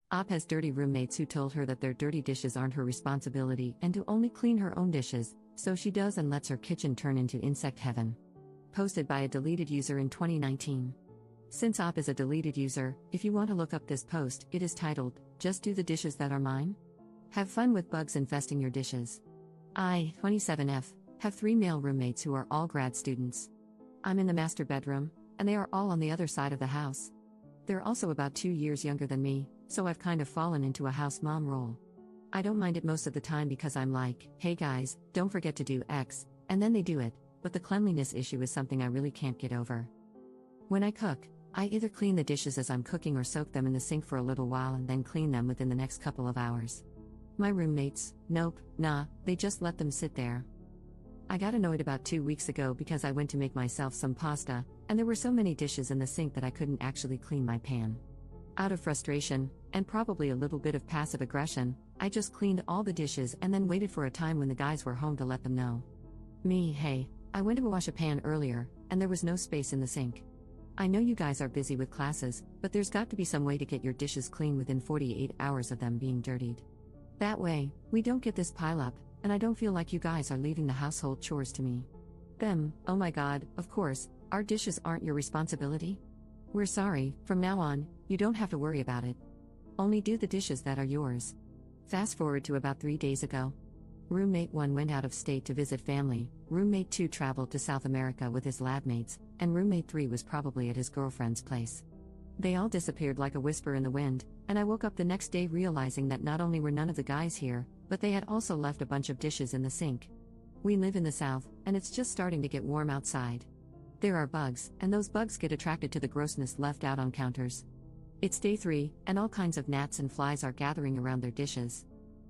Op has dirty roommates who told her that their dirty dishes aren't her responsibility and to only clean her own dishes, so she does and lets her kitchen turn into insect heaven. Posted by a deleted user in 2019. Since Op is a deleted user, if you want to look up this post, it is titled, "Just Do the Dishes That Are Mine?" Have fun with bugs infesting your dishes. I, 27F, have 3 male roommates who are all grad students. I'm in the master bedroom, and they are all on the other side of the house. They're also about 2 years younger than me, so I've kind of fallen into a house mom role. I don't mind it most of the time because I'm like, hey guys, don't forget to do X, and then they do it, but the cleanliness issue is something I really can't get over. When I cook, I either clean the dishes as I'm cooking or soak them in the sink for a little while and then clean them within the next couple of hours. My roommates, nope, nah, they just let them sit there. I got annoyed about 2 weeks ago because I went to make myself some pasta, and there were so many dishes in the sink that I couldn't actually clean my pan. Out of frustration, and probably a little bit of passive aggression, I just cleaned all the dishes and then waited for a time when the guys were home to let them know. Hey, I went to wash a pan earlier, and there was no space in the sink. I know you guys are busy with classes, but there's got to be some way to get your dishes clean within 48 hours of them being dirtied. That way, we don't get this pileup, and I don't feel like you guys are leaving the household chores to me. Them, oh my god, of course, our dishes aren't your responsibility? We're sorry, from now on, you don't have to worry about it. Only do the dishes that are yours. Fast forward to about 3 days ago. Roommate 1 went out of state to visit family, roommate 2 traveled to South America with his lab mates, and roommate 3 was probably at his girlfriend's place. They all disappeared like a whisper in the wind, and I woke up the next day realizing that not only were none of the guys here, but they had also left a bunch of dishes in the sink. We live in the South, and it's just starting to get warm outside. There are bugs, and those bugs get attracted to the grossness left out on counters. It's day 3, and all kinds of gnats and flies are gathering around their dishes.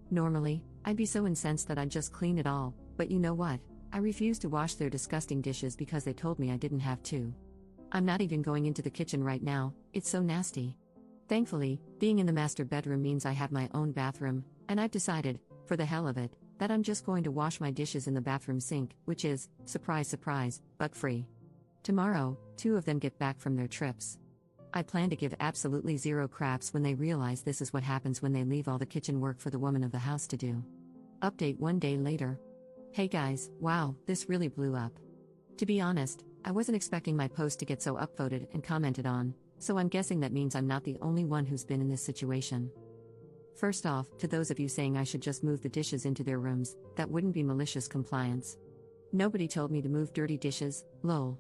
Normally, I'd be so incensed that I'd just clean it all, but you know what? I refuse to wash their disgusting dishes because they told me I didn't have to. I'm not even going into the kitchen right now, it's so nasty. Thankfully, being in the master bedroom means I have my own bathroom, and I've decided, for the hell of it, that I'm just going to wash my dishes in the bathroom sink, which is, surprise surprise, bug-free. Tomorrow, 2 of them get back from their trips. I plan to give absolutely zero craps when they realize this is what happens when they leave all the kitchen work for the woman of the house to do. Update 1 day later. Hey guys, wow, this really blew up. To be honest, I wasn't expecting my post to get so upvoted and commented on, so I'm guessing that means I'm not the only one who's been in this situation. First off, to those of you saying I should just move the dishes into their rooms, that wouldn't be malicious compliance. Nobody told me to move dirty dishes, lol.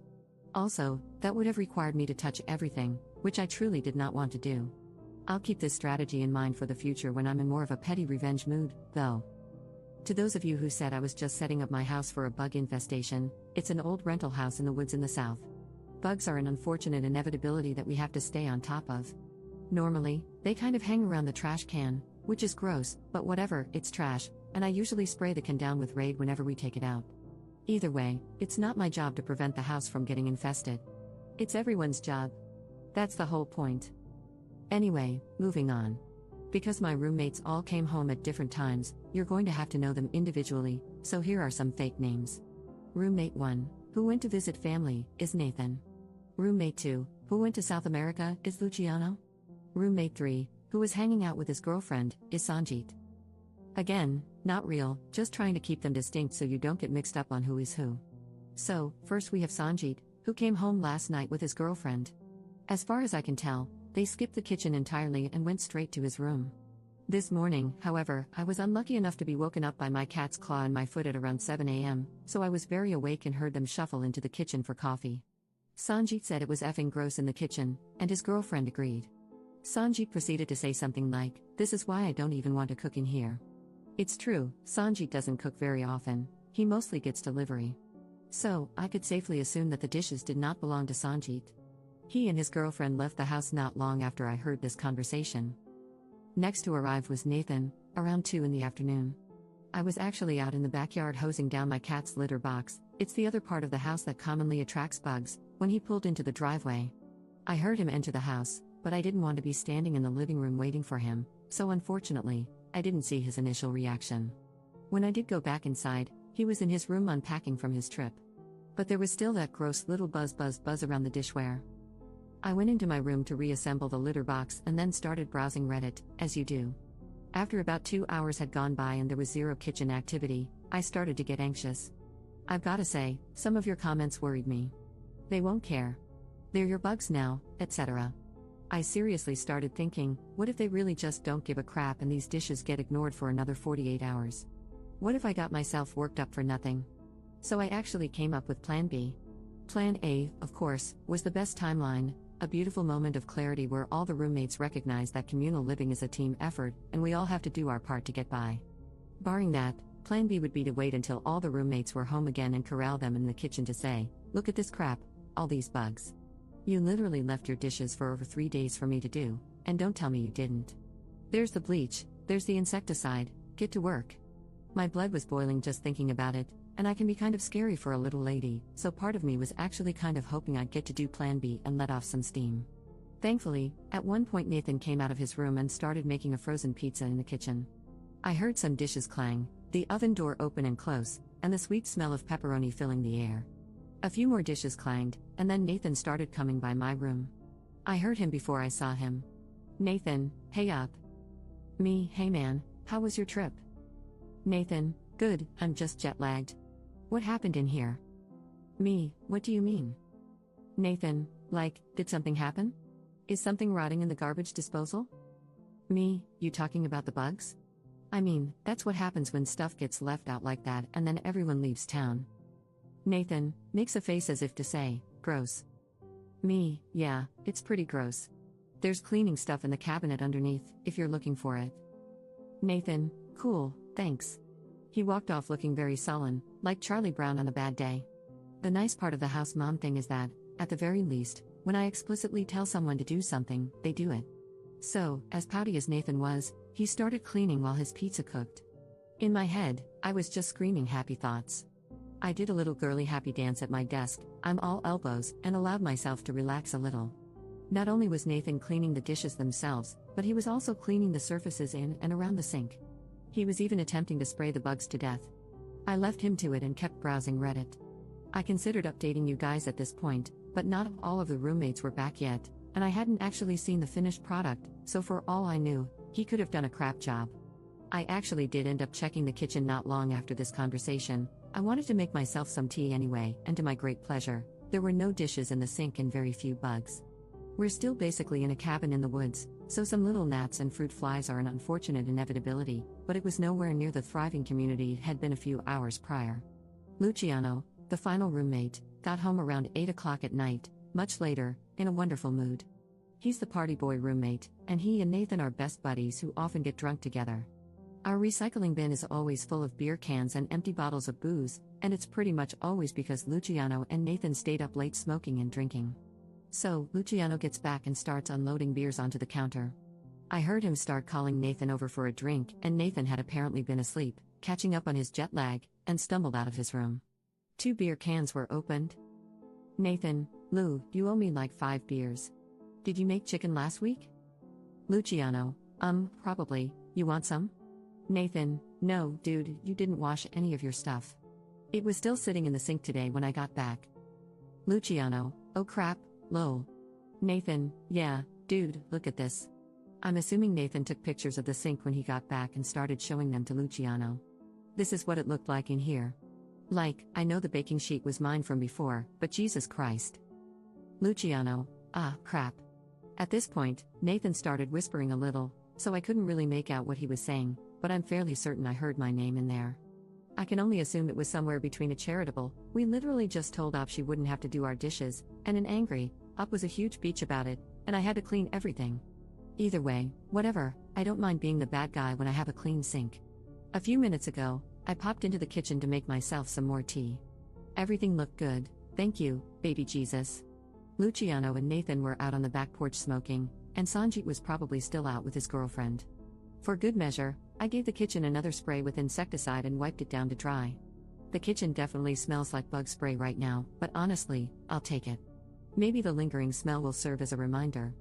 Also, that would have required me to touch everything, which I truly did not want to do. I'll keep this strategy in mind for the future when I'm in more of a petty revenge mood, though. To those of you who said I was just setting up my house for a bug infestation, it's an old rental house in the woods in the South. Bugs are an unfortunate inevitability that we have to stay on top of. Normally, they kind of hang around the trash can, which is gross, but whatever, it's trash, and I usually spray the can down with Raid whenever we take it out. Either way, it's not my job to prevent the house from getting infested. It's everyone's job. That's the whole point. Anyway, moving on. Because my roommates all came home at different times, you're going to have to know them individually, so here are some fake names. Roommate 1, who went to visit family, is Nathan. Roommate 2, who went to South America, is Luciano. Roommate 3, who was hanging out with his girlfriend, is Sanjit. Again, not real, just trying to keep them distinct so you don't get mixed up on who is who. So, first we have Sanjit, who came home last night with his girlfriend. As far as I can tell, they skipped the kitchen entirely and went straight to his room. This morning, however, I was unlucky enough to be woken up by my cat's claw in my foot at around 7 a.m., so I was very awake and heard them shuffle into the kitchen for coffee. Sanjit said it was effing gross in the kitchen, and his girlfriend agreed. Sanjit proceeded to say something like, "This is why I don't even want to cook in here." It's true, Sanjit doesn't cook very often, he mostly gets delivery. So, I could safely assume that the dishes did not belong to Sanjit. He and his girlfriend left the house not long after I heard this conversation. Next to arrive was Nathan, around 2 in the afternoon. I was actually out in the backyard hosing down my cat's litter box, it's the other part of the house that commonly attracts bugs, when he pulled into the driveway. I heard him enter the house, but I didn't want to be standing in the living room waiting for him, so unfortunately, I didn't see his initial reaction. When I did go back inside, he was in his room unpacking from his trip. But there was still that gross little buzz around the dishware. I went into my room to reassemble the litter box and then started browsing Reddit, as you do. After about 2 hours had gone by and there was zero kitchen activity, I started to get anxious. I've gotta say, some of your comments worried me. They won't care. They're your bugs now, etc. I seriously started thinking, what if they really just don't give a crap and these dishes get ignored for another 48 hours? What if I got myself worked up for nothing? So I actually came up with Plan B. Plan A, of course, was the best timeline, a beautiful moment of clarity where all the roommates recognize that communal living is a team effort and we all have to do our part to get by. Barring that, Plan B would be to wait until all the roommates were home again and corral them in the kitchen to say, look at this crap, all these bugs. You literally left your dishes for over 3 days for me to do, and don't tell me you didn't. There's the bleach, there's the insecticide, get to work. My blood was boiling just thinking about it, and I can be kind of scary for a little lady, so part of me was actually kind of hoping I'd get to do Plan B and let off some steam. Thankfully, at one point Nathan came out of his room and started making a frozen pizza in the kitchen. I heard some dishes clang, the oven door open and close, and the sweet smell of pepperoni filling the air. A few more dishes clanged, and then Nathan started coming by my room. I heard him before I saw him. Nathan, hey up. Me, hey man, how was your trip? Nathan, good, I'm just jet lagged. What happened in here? Me, what do you mean? Nathan, like, did something happen? Is something rotting in the garbage disposal? Me, you talking about the bugs? I mean, that's what happens when stuff gets left out like that and then everyone leaves town. Nathan, makes a face as if to say, gross. Me, yeah, it's pretty gross. There's cleaning stuff in the cabinet underneath, if you're looking for it. Nathan, cool, thanks. He walked off looking very sullen, like Charlie Brown on a bad day. The nice part of the house mom thing is that, at the very least, when I explicitly tell someone to do something, they do it. So, as pouty as Nathan was, he started cleaning while his pizza cooked. In my head, I was just screaming happy thoughts. I did a little girly happy dance at my desk, I'm all elbows, and allowed myself to relax a little. Not only was Nathan cleaning the dishes themselves, but he was also cleaning the surfaces in and around the sink. He was even attempting to spray the bugs to death. I left him to it and kept browsing Reddit. I considered updating you guys at this point, but not all of the roommates were back yet, and I hadn't actually seen the finished product, so for all I knew, he could have done a crap job. I actually did end up checking the kitchen not long after this conversation. I wanted to make myself some tea anyway, and to my great pleasure, there were no dishes in the sink and very few bugs. We're still basically in a cabin in the woods, so some little gnats and fruit flies are an unfortunate inevitability, but it was nowhere near the thriving community it had been a few hours prior. Luciano, the final roommate, got home around 8 o'clock at night, much later, in a wonderful mood. He's the party boy roommate, and he and Nathan are best buddies who often get drunk together. Our recycling bin is always full of beer cans and empty bottles of booze, and it's pretty much always because Luciano and Nathan stayed up late smoking and drinking. So, Luciano gets back and starts unloading beers onto the counter. I heard him start calling Nathan over for a drink, and Nathan had apparently been asleep, catching up on his jet lag, and stumbled out of his room. 2 beer cans were opened. Nathan, Lou, you owe me like 5 beers. Did you make chicken last week? Luciano, probably, you want some? Nathan, no, dude, you didn't wash any of your stuff. It was still sitting in the sink today when I got back. Luciano, oh crap, lol. Nathan, yeah, dude, look at this. I'm assuming Nathan took pictures of the sink when he got back and started showing them to Luciano. This is what it looked like in here. Like, I know the baking sheet was mine from before, but Jesus Christ. Luciano, crap. At this point, Nathan started whispering a little, so I couldn't really make out what he was saying, but I'm fairly certain I heard my name in there. I can only assume it was somewhere between a charitable, we literally just told Op she wouldn't have to do our dishes, and an angry, Op was a huge bitch about it, and I had to clean everything. Either way, whatever, I don't mind being the bad guy when I have a clean sink. A few minutes ago, I popped into the kitchen to make myself some more tea. Everything looked good, thank you, baby Jesus. Luciano and Nathan were out on the back porch smoking, and Sanjit was probably still out with his girlfriend. For good measure, I gave the kitchen another spray with insecticide and wiped it down to dry. The kitchen definitely smells like bug spray right now, but honestly, I'll take it. Maybe the lingering smell will serve as a reminder.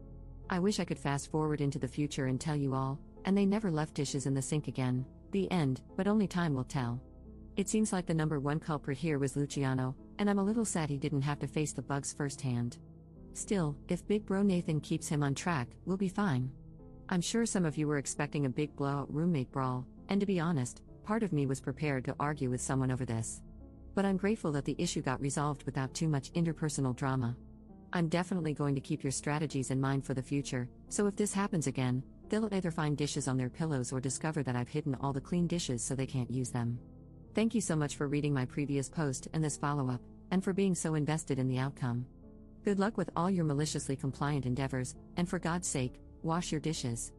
I wish I could fast forward into the future and tell you all, and they never left dishes in the sink again, the end, but only time will tell. It seems like the number one culprit here was Luciano, and I'm a little sad he didn't have to face the bugs firsthand. Still, if Big Bro Nathan keeps him on track, we'll be fine. I'm sure some of you were expecting a big blowout roommate brawl, and to be honest, part of me was prepared to argue with someone over this. But I'm grateful that the issue got resolved without too much interpersonal drama. I'm definitely going to keep your strategies in mind for the future, so if this happens again, they'll either find dishes on their pillows or discover that I've hidden all the clean dishes so they can't use them. Thank you so much for reading my previous post and this follow-up, and for being so invested in the outcome. Good luck with all your maliciously compliant endeavors, and for God's sake, wash your dishes.